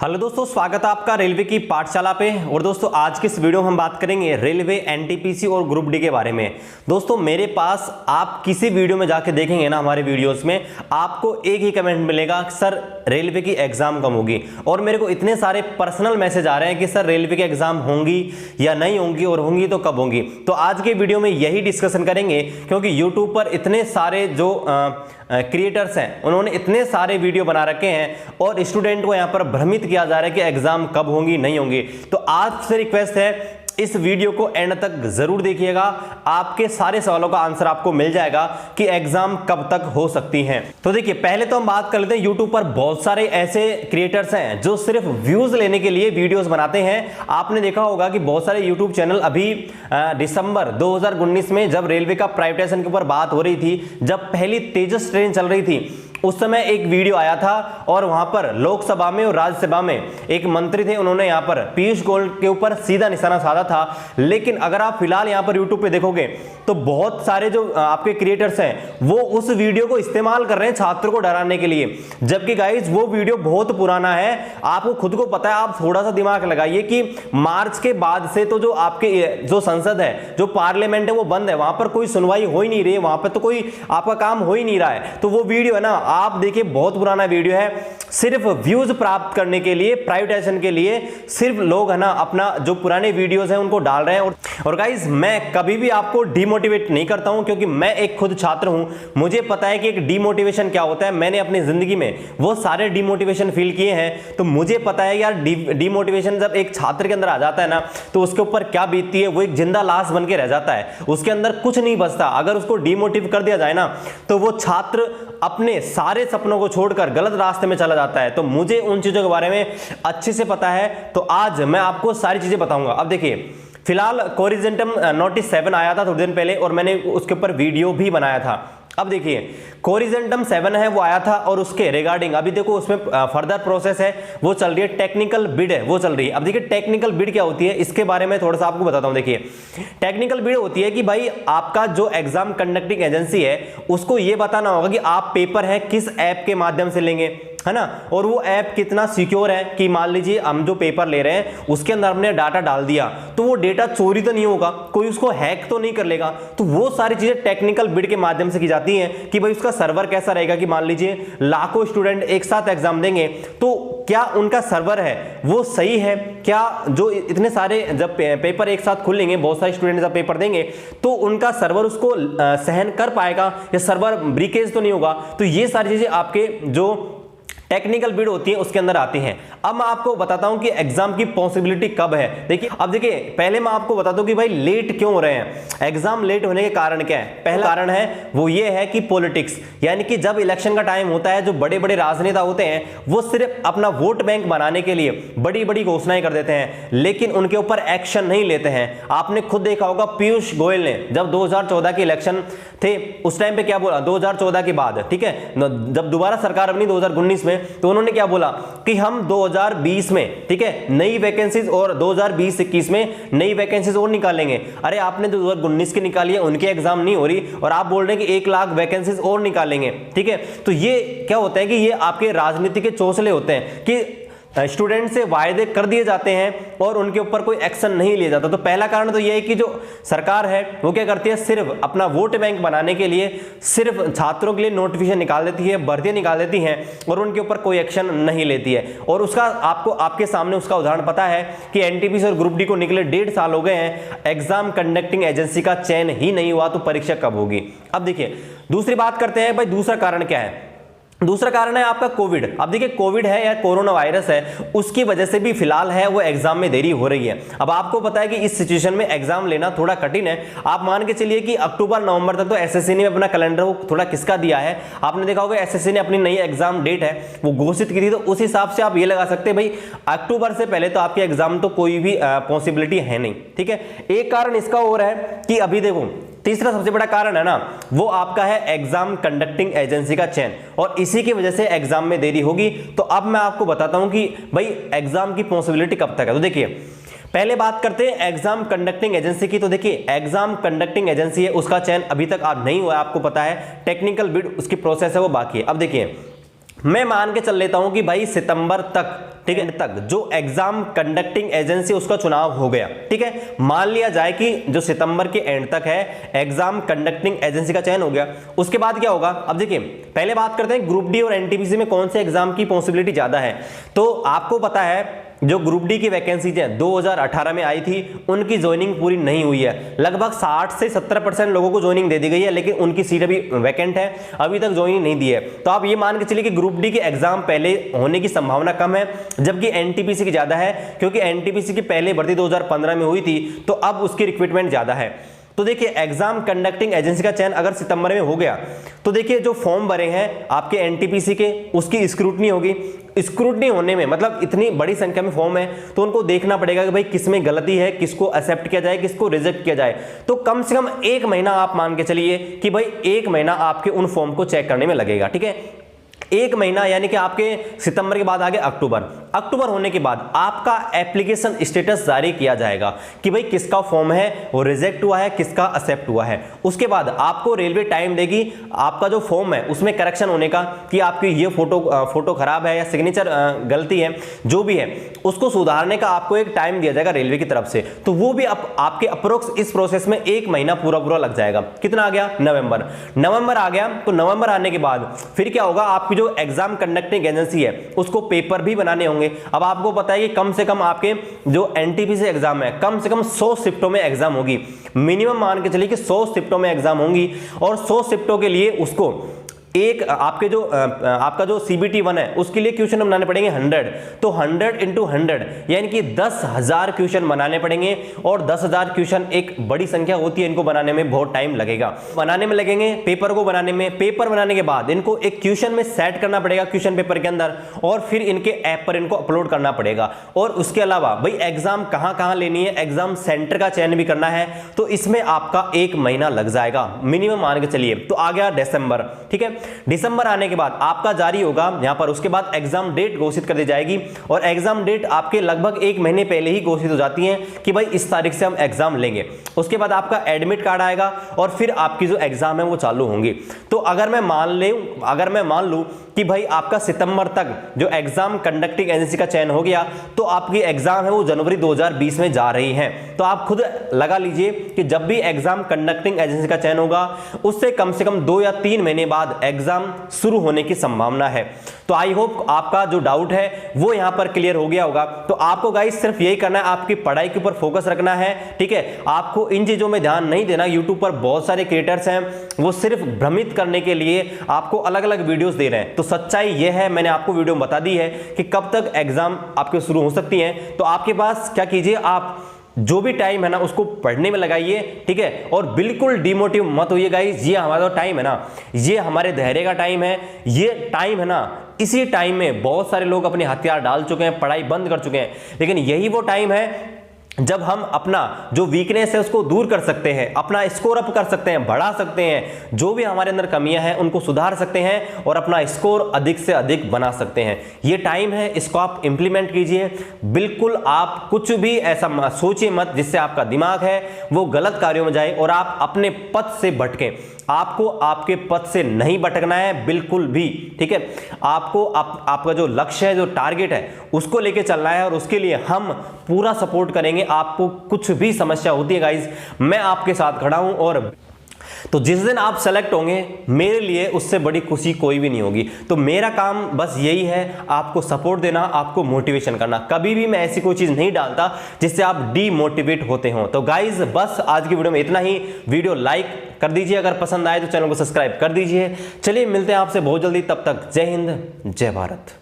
Hello दोस्तों, स्वागत है आपका रेलवे की पाठशाला पे। और दोस्तों आज की इस वीडियो में हम बात करेंगे रेलवे एनटीपीसी और ग्रुप डी के बारे में। दोस्तों मेरे पास आप किसी वीडियो में जाके देखेंगे ना, हमारे वीडियोस में आपको एक ही कमेंट मिलेगा, सर रेलवे की एग्जाम कब होगी। और मेरे को इतने सारे पर्सनल मैसेज आ रहे हैं कि सर रेलवे की एग्जाम होंगी या नहीं होंगी, और होंगी तो कब होंगी। तो आज के वीडियो में यही डिस्कशन करेंगे, क्योंकि यूट्यूब पर इतने सारे जो क्रिएटर्स हैं उन्होंने इतने सारे वीडियो बना रखे हैं और स्टूडेंट को यहाँ पर भ्रमित किया जा रहा है कि एग्जाम कब होंगी नहीं होंगी। तो आपसे रिक्वेस्ट है, इस वीडियो को एंड तक जरूर देखिएगा, आपके सारे सवालों का आंसर आपको मिल जाएगा कि एग्जाम कब तक हो सकती हैं। तो देखिए पहले तो हम बात कर लेते हैं, यूट्यूब पर बहुत सारे ऐसे क्रिएटर्स हैं जो सिर्फ व्यूज लेने के लिए वीडियोस बनाते हैं। आपने देखा होगा कि बहुत सारे यूट्यूब चैनल अभी दिसंबर 2019 में जब रेलवे का प्राइवेटाइजेशन के ऊपर बात हो रही थी, जब पहली तेजस ट्रेन चल रही थी, उस समय एक वीडियो आया था और वहां पर लोकसभा में और राज्यसभा में एक मंत्री थे, उन्होंने यहां पर पीयूष गोयल के ऊपर सीधा निशाना साधा था। लेकिन अगर आप फिलहाल यहां पर यूट्यूब पे देखोगे तो बहुत सारे जो आपके क्रिएटर्स हैं वो उस वीडियो को इस्तेमाल कर रहे हैं छात्रों को डराने के लिए, जबकि गाइस वो वीडियो बहुत पुराना है। आपको खुद को पता है, आप थोड़ा सा दिमाग लगाइए कि मार्च के बाद से तो जो आपके जो संसद है, जो पार्लियामेंट है, वो बंद है, वहां पर कोई सुनवाई हो ही नहीं रही है, वहां पर तो कोई आपका काम हो ही नहीं रहा है। तो वो वीडियो है ना, आप देखिए बहुत पुराना वीडियो है, सिर्फ व्यूज प्राप्त करने के लिए, प्राइवेटाइजेशन के लिए सिर्फ लोग है ना अपना जो पुराने वीडियोस हैं उनको डाल रहे हैं। और गाइस मैं कभी भी आपको डिमोटिवेट नहीं करता हूं, क्योंकि मैं एक खुद छात्र हूं, मुझे पता है कि एक डिमोटिवेशन क्या होता है। मैंने अपनी जिंदगी में वो सारे डिमोटिवेशन फील किए हैं, तो मुझे पता है यार डिमोटिवेशन जब एक छात्र के अंदर आ जाता है ना, तो उसके ऊपर क्या बीतती है। वो एक जिंदा लाश बन के रह जाता है, उसके अंदर कुछ नहीं बचता। अगर उसको डिमोटिव कर दिया जाए ना, तो वो छात्र अपने सारे सपनों को छोड़कर गलत रास्ते में चला जाता है। तो मुझे उन चीजों के बारे में अच्छे से पता है, तो आज मैं आपको सारी चीजें बताऊंगा। अब देखिए फिलहाल कोरिजेंटम नोटिस 7 आया था थोड़े दिन पहले, और मैंने उसके ऊपर वीडियो भी बनाया था। अब देखिए कोरिजेंटम 7 है वो आया था, और उसके रिगार्डिंग अभी देखो उसमें फर्दर प्रोसेस है वो चल रही है, टेक्निकल बिड है वो चल रही है। अब देखिए टेक्निकल बिड क्या होती है, इसके बारे में थोड़ा सा आपको बताता हूं। देखिए टेक्निकल बिड होती है कि भाई आपका जो एग्जाम कंडक्टिंग एजेंसी है उसको ये बताना होगा कि आप पेपर है किस ऐप के माध्यम से लेंगे, है ना, और वो ऐप कितना सिक्योर है। कि मान लीजिए हम जो पेपर ले रहे हैं उसके अंदर हमने डाटा डाल दिया, तो वो डेटा चोरी तो नहीं होगा, कोई उसको हैक तो नहीं कर लेगा। तो वो सारी चीजें टेक्निकल बिड के माध्यम से की जाती हैं कि भाई उसका सर्वर कैसा रहेगा, कि मान लीजिए लाखों स्टूडेंट एक साथ एग्जाम देंगे, तो क्या उनका सर्वर है वो सही है, क्या जो इतने सारे जब पेपर एक साथ खुलेंगे, बहुत सारे स्टूडेंट जब पेपर देंगे, तो उनका सर्वर उसको सहन कर पाएगा, या सर्वर ब्रेकेज तो नहीं होगा। तो ये सारी चीजें आपके जो टेक्निकल बिड होती है उसके अंदर आती हैं। अब मैं आपको बताता हूं कि एग्जाम की पॉसिबिलिटी कब है। देखिए अब देखिए पहले मैं आपको बता दूं कि भाई लेट क्यों हो रहे हैं, एग्जाम लेट होने के कारण क्या है। पहला कारण है वो ये है कि पॉलिटिक्स, यानी कि जब इलेक्शन का टाइम होता है, जो बड़े बड़े राजनेता होते हैं वो सिर्फ अपना वोट बैंक बनाने के लिए बड़ी बड़ी घोषणाएं कर देते हैं, लेकिन उनके ऊपर एक्शन नहीं लेते हैं। आपने खुद देखा होगा पीयूष गोयल ने जब 2014 के इलेक्शन थे उस टाइम पे क्या बोला, 2014 के बाद, ठीक है, जब दोबारा सरकार बनी 2019 में, तो उन्होंने क्या बोला कि हम 2020 में, ठीक है, नई वैकेंसीज और 2020-21 में नई वैकेंसीज और निकालेंगे। अरे आपने 2019 की निकाली है, उनके एग्जाम नहीं हो रही, और आप बोल रहे हैं कि 1 लाख वैकेंसीज और निकालेंगे, ठीक है। तो ये क्या होता है कि ये आपके राजनीति के चौसले होते हैं कि स्टूडेंट से वायदे कर दिए जाते हैं और उनके ऊपर कोई एक्शन नहीं लिया जाता। तो पहला कारण तो यह है कि जो सरकार है वो क्या करती है, सिर्फ अपना वोट बैंक बनाने के लिए सिर्फ छात्रों के लिए नोटिफिकेशन निकाल देती है, भर्तियां निकाल देती हैं, और उनके ऊपर कोई एक्शन नहीं लेती है। और उसका आपको आपके सामने उसका उदाहरण पता है कि एनटीपीसी और ग्रुप डी को निकले 1.5 साल हो गए हैं, एग्जाम कंडक्टिंग एजेंसी का चयन ही नहीं हुआ, तो परीक्षा कब होगी। अब देखिए दूसरी बात करते हैं, भाई दूसरा कारण क्या है। दूसरा कारण है आपका कोविड। अब देखिए कोविड है या कोरोना वायरस है, उसकी वजह से भी फिलहाल है वो एग्जाम में देरी हो रही है। अब आपको पता है कि इस सिचुएशन में एग्जाम लेना थोड़ा कठिन है। आप मान के चलिए कि अक्टूबर नवंबर तक तो एसएससी ने अपना कैलेंडर वो थोड़ा किसका दिया है। आपने देखा होगा एसएससी ने अपनी नई एग्जाम डेट है वो घोषित की थी, तो उस हिसाब से आप ये लगा सकते हैं भाई अक्टूबर से पहले तो आपके एग्जाम तो कोई भी पॉसिबिलिटी है नहीं, ठीक है। एक कारण इसका और है कि अभी देखो तीसरा सबसे बड़ा कारण है ना, वो आपका है एग्जाम कंडक्टिंग एजेंसी का चयन, और इसी की वजह से एग्जाम में देरी होगी। तो अब मैं आपको बताता हूं कि भाई एग्जाम की पॉसिबिलिटी कब तक है। तो देखिए पहले बात करते हैं एग्जाम कंडक्टिंग एजेंसी की। तो देखिए एग्जाम कंडक्टिंग एजेंसी है उसका चयन अभी तक नहीं हुआ, आपको पता है, टेक्निकल बिड उसकी प्रोसेस है वो बाकी है। अब देखिए मैं मान के चल लेता हूं कि भाई सितंबर तक, ठीक है, तक जो एग्जाम कंडक्टिंग एजेंसी उसका चुनाव हो गया, ठीक है, मान लिया जाए कि जो सितंबर के एंड तक है एग्जाम कंडक्टिंग एजेंसी का चयन हो गया, उसके बाद क्या होगा। अब देखिए पहले बात करते हैं ग्रुप डी और एनटीपीसी में कौन से एग्जाम की पॉसिबिलिटी ज्यादा है। तो आपको पता है जो ग्रुप डी की वैकेंसीज हैं 2018 में आई थी, उनकी ज्वाइनिंग पूरी नहीं हुई है। लगभग 60 से 70% लोगों को ज्वाइनिंग दे दी गई है, लेकिन उनकी सीट अभी वैकेंट है, अभी तक ज्वाइनिंग नहीं दी है। तो आप ये मान के चलिए कि ग्रुप डी के एग्जाम पहले होने की संभावना कम है, जबकि एनटीपीसी की ज्यादा है, क्योंकि एनटीपीसी की पहले भर्ती 2015 में हुई थी, तो अब उसकी रिक्रूटमेंट ज्यादा है। तो देखिए एग्जाम कंडक्टिंग एजेंसी का चयन अगर सितंबर में हो गया, तो देखिए जो फॉर्म भरे हैं आपके एनटीपीसी के, उसकी स्क्रूटनी होगी। स्क्रूटनी होने में मतलब इतनी बड़ी संख्या में फॉर्म है, तो उनको देखना पड़ेगा कि भाई किसमें गलती है, किसको एक्सेप्ट किया जाए, किसको रिजेक्ट किया जाए। तो कम से कम 1 महीना आप मान के चलिए कि भाई 1 महीना आपके उन फॉर्म को चेक करने में लगेगा, ठीक है। 1 महीना यानी कि आपके सितंबर के बाद आगे अक्टूबर होने के बाद आपका एप्लीकेशन स्टेटस जारी किया जाएगा कि भाई किसका फॉर्म है वो रिजेक्ट हुआ है, किसका एक्सेप्ट हुआ है। उसके बाद आपको रेलवे टाइम देगी आपका जो फॉर्म है उसमें करेक्शन होने का, कि आपकी ये फोटो खराब है या सिग्नेचर गलती है, जो भी है उसको सुधारने का आपको एक टाइम दिया जाएगा रेलवे की तरफ से। तो वो भी आपके अप्रोक्स इस प्रोसेस में 1 महीना पूरा लग जाएगा। कितना आ गया, नवंबर आ गया। तो नवंबर आने के बाद फिर क्या होगा, आपकी जो एग्जाम कंडक्टिंग एजेंसी है उसको पेपर भी बनाने होंगे। अब आपको पता है कि कम से कम आपके जो एनटीपीसी एग्जाम है कम से कम 100 शिफ्टों में एग्जाम होगी, मिनिमम मान के चलिए कि 100 शिफ्टों में एग्जाम होंगी। और 100 शिफ्टों के लिए उसको एक आपके जो आपका जो CBT 1 है उसके लिए क्वेश्चन बनाने पड़ेंगे 100। तो 100 × 100 यानी कि 10,000 क्वेश्चन बनाने पड़ेंगे। और 10,000 क्वेश्चन एक बड़ी संख्या होती है, इनको बनाने में बहुत टाइम लगेगा, बनाने में लगेंगे पेपर को बनाने में। पेपर बनाने के बाद इनको एक क्वेश्चन में सेट करना पड़ेगा क्वेश्चन पेपर के अंदर, और फिर इनके ऐप पर इनको अपलोड करना पड़ेगा। और उसके अलावा भाई एग्जाम कहां लेनी है, एग्जाम सेंटर का चयन भी करना है, तो इसमें आपका 1 महीना लग जाएगा मिनिमम मान के चलिए। तो आ गया दिसंबर, ठीक है। दिसंबर आने के बाद आपका जारी होगा यहां पर, उसके बाद एग्जाम डेट घोषित कर दी जाएगी। और एग्जाम डेट आपके लगभग 1 महीने पहले ही घोषित हो जाती है कि भाई इस तारीख से हम एग्जाम लेंगे। उसके बाद आपका एडमिट कार्ड आएगा और फिर आपकी जो एग्जाम है वो चालू होंगी। तो अगर मैं मान लूं कि भाई आपका सितंबर तक जो एग्जाम कंडक्टिंग एजेंसी का चयन हो गया, तो आपकी एग्जाम है वो जनवरी 2020 में जा रही है। तो आप खुद लगा लीजिए कि जब भी एग्जाम कंडक्टिंग एजेंसी का चयन होगा उससे कम से कम 2 या 3 महीने बाद एग्जाम शुरू होने की संभावना है। तो आई होप आपका जो डाउट है वो यहां पर क्लियर हो गया होगा। तो आपको गाइस सिर्फ यही करना है, आपकी पढ़ाई के ऊपर फोकस रखना है, ठीक है। आपको इन चीजों में ध्यान नहीं देना। यूट्यूब पर बहुत सारे क्रिएटर्स हैं, वो सिर्फ भ्रमित करने के लिए आपको अलग अलग वीडियोस दे रहे हैं। तो सच्चाई यह है, मैंने आपको वीडियो में बता दी है कि कब तक एग्जाम आपके शुरू हो सकती हैं। तो आपके पास क्या कीजिए, आप जो भी टाइम है ना उसको पढ़ने में लगाइए, ठीक है। और बिल्कुल डिमोटिव मत होइए गाइस, ये हमारा टाइम है ना, ये हमारे धैर्य का टाइम है, ये टाइम है ना, इसी टाइम में बहुत सारे लोग अपने हथियार डाल चुके हैं, पढ़ाई बंद कर चुके हैं। लेकिन यही वो टाइम है जब हम अपना जो वीकनेस है उसको दूर कर सकते हैं, अपना स्कोर अप कर सकते हैं, बढ़ा सकते हैं, जो भी हमारे अंदर कमियां हैं उनको सुधार सकते हैं और अपना स्कोर अधिक से अधिक बना सकते हैं। ये टाइम है, इसको आप इंप्लीमेंट कीजिए। बिल्कुल आप कुछ भी ऐसा सोचिए मत जिससे आपका दिमाग है वो गलत कार्यों में जाए और आप अपने पथ से भटकें। आपको आपके पथ से नहीं भटकना है बिल्कुल भी, ठीक है। आपको आपका जो लक्ष्य है, जो टारगेट है, उसको लेके चलना है और उसके लिए हम पूरा सपोर्ट करेंगे। आपको कुछ भी समस्या होती है गाइस, मैं आपके साथ खड़ा हूं। और तो जिस दिन आप सेलेक्ट होंगे मेरे लिए उससे बड़ी खुशी कोई भी नहीं होगी। तो मेरा काम बस यही है, आपको सपोर्ट देना, आपको मोटिवेशन करना। कभी भी मैं ऐसी कोई चीज नहीं डालता जिससे आप डीमोटिवेट होते हो। तो गाइज बस आज की वीडियो में इतना ही। वीडियो लाइक कर दीजिए, अगर पसंद आए तो चैनल को सब्सक्राइब कर दीजिए। चलिए मिलते हैं आपसे बहुत जल्दी, तब तक जय हिंद जय भारत।